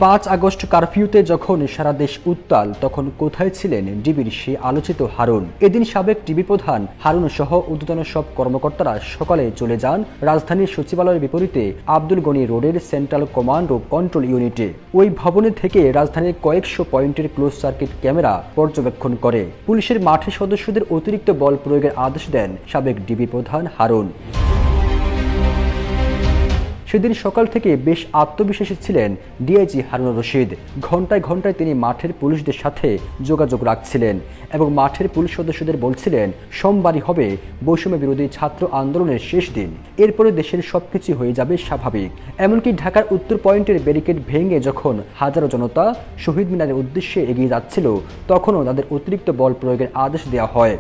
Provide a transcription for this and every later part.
5 August কারফিউতে যখন সারা দেশ উত্তাল, তখন কোথায় ছিলেন ডিবির সেই আলোচিত হারুন? এদিন সাবেক ডিবি প্রধান হারুন সহ ঊর্ধ্বতন সব কর্মকর্তারা সকালে চলে যান রাজধানীর সচিবালয়ের বিপরীতে আব্দুল গনি রোডের সেন্ট্রাল কমান্ড ও কন্ট্রোল ইউনিটে। ওই ভবনে থেকে রাজধানীর কয়েকশো পয়েন্টের ক্লোজ সার্কিট ক্যামেরা পর্যবেক্ষণ করে পুলিশের মাঠে সদস্যদের অতিরিক্ত বল প্রয়োগের আদেশ দেন সাবেক ডিবি প্রধান হারুন। সেদিন সকাল থেকে বেশ আত্মবিশ্বাসী ছিলেন ডিআইজি হারুনুর রশিদ। ঘন্টায় ঘন্টায় তিনি মাঠের পুলিশদের সাথে যোগাযোগ রাখছিলেন এবং মাঠের পুলিশ সদস্যদের বলছিলেন সোমবারই হবে বৈষম্য বিরোধী ছাত্র আন্দোলনের শেষ দিন, এরপরে দেশের সবকিছু হয়ে যাবে স্বাভাবিক। এমনকি ঢাকার উত্তর পয়েন্টের ব্যারিকেড ভেঙে যখন হাজারো জনতা শহীদ মিনারের উদ্দেশ্যে এগিয়ে যাচ্ছিল, তখনও তাদের অতিরিক্ত বল প্রয়োগের আদেশ দেওয়া হয়।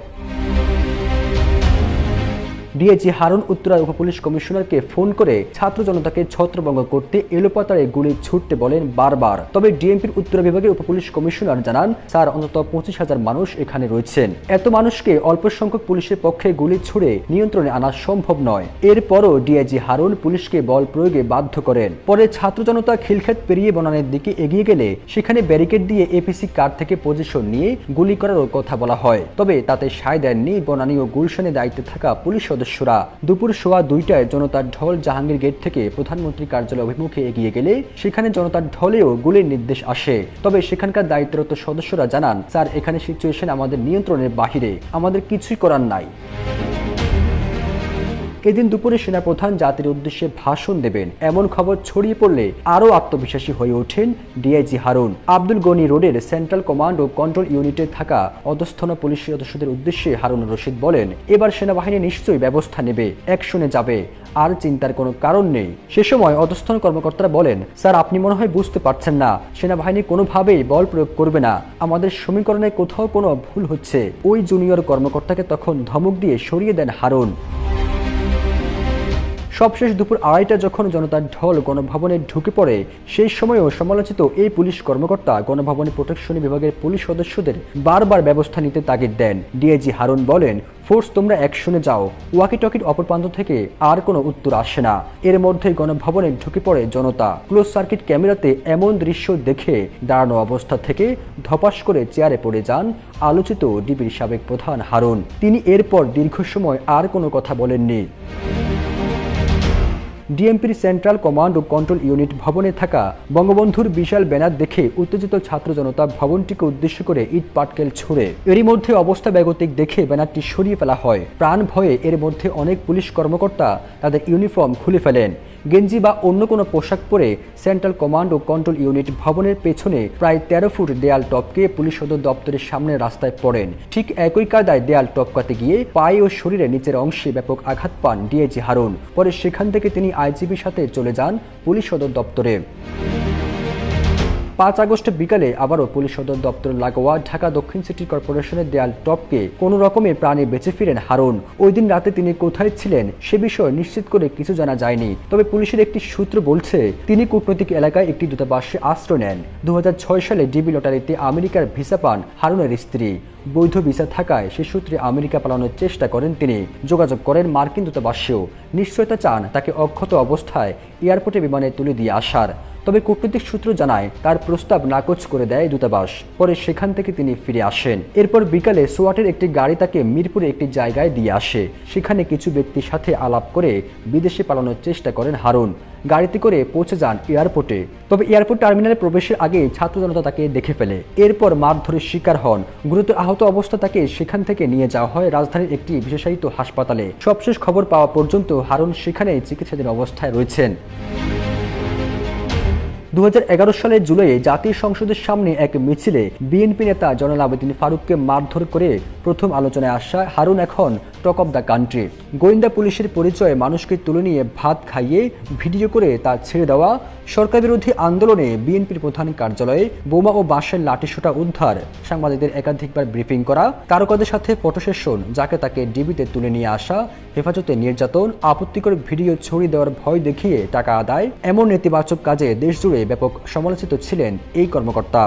ডিআইজি হারুন উত্তরার উপপুলিশ কমিশনারকে ফোন করে ছাত্র জনতাকে ছত্রভঙ্গ করতে এলোপাতাড়ে গুলি ছুটতে বলেন বারবার। তবে ডিএমপির উত্তরা বিভাগের উপপুলিশ কমিশনার জানান, স্যার, অন্তত 25,000 মানুষ এখানে রয়েছেন, এত মানুষকে অল্প সংখ্যক পুলিশের পক্ষে গুলি ছুড়ে নিয়ন্ত্রণে আনা সম্ভব নয়। এরপরও ডিআইজি হারুন পুলিশকে বল প্রয়োগে বাধ্য করেন। পরে ছাত্র জনতা খিলক্ষেত পেরিয়ে বনানের দিকে এগিয়ে গেলে সেখানে ব্যারিকেড দিয়ে এপিসি কার থেকে পজিশন নিয়ে গুলি করারও কথা বলা হয়। তবে তাতে সায় দেননি বনানী ও গুলশানে দায়িত্বে থাকা পুলিশ সদস্যরা। দুপুর 1:15টায় জনতার ঢল জাহাঙ্গীর গেট থেকে প্রধানমন্ত্রী কার্যালয় অভিমুখে এগিয়ে গেলে সেখানে জনতার ঢলেও গুলির নির্দেশ আসে। তবে সেখানকার দায়িত্বরত সদস্যরা জানান, স্যার, এখানে সিচুয়েশন আমাদের নিয়ন্ত্রণের বাহিরে, আমাদের কিছুই করার নাই। এদিন দুপুরে সেনাপ্রধান জাতির উদ্দেশ্যে ভাষণ দেবেন, এমন খবর ছড়িয়ে পড়লে আরও আত্মবিশ্বাসী হয়ে ওঠেন ডিআইজি হারুন। আব্দুল গনি রোডের সেন্ট্রাল কমান্ড ও কন্ট্রোল ইউনিটে থাকা অধস্তন পুলিশ সদস্যদের উদ্দেশ্যে হারুন রশিদ বলেন, এবার সেনাবাহিনী নিশ্চয়ই ব্যবস্থা নেবে, অ্যাকশনে যাবে, আর চিন্তার কোনো কারণ নেই। সে সময় অধস্তন কর্মকর্তারা বলেন, স্যার, আপনি মনে হয় বুঝতে পারছেন না, সেনাবাহিনী কোনোভাবেই বল প্রয়োগ করবে না, আমাদের সমীকরণে কোথাও কোনো ভুল হচ্ছে। ওই জুনিয়র কর্মকর্তাকে তখন ধমক দিয়ে সরিয়ে দেন হারুন। সবশেষ দুপুর 2:30 যখন জনতার ঢল গণভবনে ঢুকে পড়ে, সেই সময়ও সমালোচিত এই পুলিশ কর্মকর্তা গণভবনে প্রোটেকশন বিভাগের পুলিশ সদস্যদের বারবার ব্যবস্থা নিতে তাগিদ দেন। ডিআইজি হারুন বলেন, ফোর্স, তোমরা অ্যাকশনে যাও, ওয়াকি টকির অপর প্রান্ত থেকে আর কোনো উত্তর আসে না। এর মধ্যেই গণভবনে ঢুকে পড়ে জনতা। ক্লোজ সার্কিট ক্যামেরাতে এমন দৃশ্য দেখে দাঁড়ানো অবস্থা থেকে ধপাস করে চেয়ারে পড়ে যান আলোচিত ডিবির সাবেক প্রধান হারুন। তিনি এরপর দীর্ঘ সময় আর কোনো কথা বলেননি। ডিএমপির সেন্ট্রাল কমান্ড ও কন্ট্রোল ইউনিট ভবনে থাকা বঙ্গবন্ধুর বিশাল ব্যানার দেখে উত্তেজিত ছাত্র জনতা ভবনটিকে উদ্দেশ্য করে ইট পাটকেল ছুড়ে। এরই মধ্যে অবস্থা বেগতিক দেখে ব্যানারটি সরিয়ে ফেলা হয়। প্রাণ ভয়ে এর মধ্যে অনেক পুলিশ কর্মকর্তা তাদের ইউনিফর্ম খুলে ফেলেন। গেঞ্জি বা অন্য কোনো পোশাক পরে সেন্ট্রাল কমান্ড ও কন্ট্রোল ইউনিট ভবনের পেছনে প্রায় 13 ফুট দেয়াল টপকে পুলিশ সদর দপ্তরের সামনে রাস্তায় পড়েন। ঠিক একই কায়দায় দেয়াল টপকাতে গিয়ে পায়ে ও শরীরের নিচের অংশে ব্যাপক আঘাত পান ডিআইজি হারুন। পরে সেখান থেকে তিনি আইজিবির সাথে চলে যান পুলিশ সদর দপ্তরে। 5 আগস্ট বিকালে আবারও পুলিশ সদর দপ্তর লাগোয়া ঢাকা দক্ষিণ সিটি কর্পোরেশনের দেয়াল টপকে কোনো রকমে প্রাণে বেঁচে ফিরেন হারুন। ওই দিন রাতে তিনি কোথায় ছিলেন সে বিষয়ে নিশ্চিত করে কিছু জানা যায়নি। তবে পুলিশের একটি সূত্র বলছে, তিনি কূটনৈতিক এলাকায় একটি দূতাবাসে আশ্রয় নেন। 2006 সালে ডিবি লটারিতে আমেরিকার ভিসা পান হারুনের স্ত্রী। বৈধ ভিসা থাকায় সে সূত্রে আমেরিকা পালানোর চেষ্টা করেন তিনি। যোগাযোগ করেন মার্কিন দূতাবাসেও, নিশ্চয়তা চান তাকে অক্ষত অবস্থায় এয়ারপোর্টে বিমানে তুলে দিয়ে আসার। তবে কূটনৈতিক সূত্র জানায়, তার প্রস্তাব নাকচ করে দেয় দূতাবাস। পরে সেখান থেকে তিনি ফিরে আসেন। এরপর বিকালে সোয়াটের একটি গাড়ি তাকে মিরপুরে একটি জায়গায় দিয়ে আসে। সেখানে কিছু ব্যক্তির সাথে আলাপ করে বিদেশে পালানোর চেষ্টা করেন হারুন। গাড়িতে করে পৌঁছে যান এয়ারপোর্টে। তবে এয়ারপোর্ট টার্মিনালে প্রবেশের আগে ছাত্র জনতা তাকে দেখে ফেলে। এরপর মারধরের শিকার হন। গুরুতর আহত অবস্থা তাকে সেখান থেকে নিয়ে যাওয়া হয় রাজধানীর একটি বিশেষায়িত হাসপাতালে। সবশেষ খবর পাওয়া পর্যন্ত হারুন সেখানেই চিকিৎসাধীন অবস্থায় রয়েছেন। 2011 সালের জুলাইয়ে জাতীয় সংসদের সামনে এক মিছিলে বিএনপি নেতা জয়নাল আবেদিন ফারুককে মারধর করে প্রথম আলোচনায় আসা হারুন এখন টক অব দ্য কান্ট্রি। গোয়েন্দা পুলিশের পরিচয়ে মানুষকে তুলে নিয়ে ভাত খাইয়ে ভিডিও করে তা ছেড়ে দেওয়া, সরকার বিরোধী আন্দোলনে বিএনপির প্রধান কার্যালয়ে বোমা ও বাঁশের লাঠিসোঁটা উদ্ধার, সাংবাদিকদের একাধিকবার ব্রিফিং করা, তারকাদের সাথে ফটো সেশন, যাকে তাকে ডিবিতে তুলে নিয়ে আসা, হেফাজতে নির্যাতন, আপত্তিকর ভিডিও ছড়িয়ে দেওয়ার ভয় দেখিয়ে টাকা আদায়, এমন নেতিবাচক কাজে দেশজুড়ে ব্যাপক সমালোচিত ছিলেন এই কর্মকর্তা।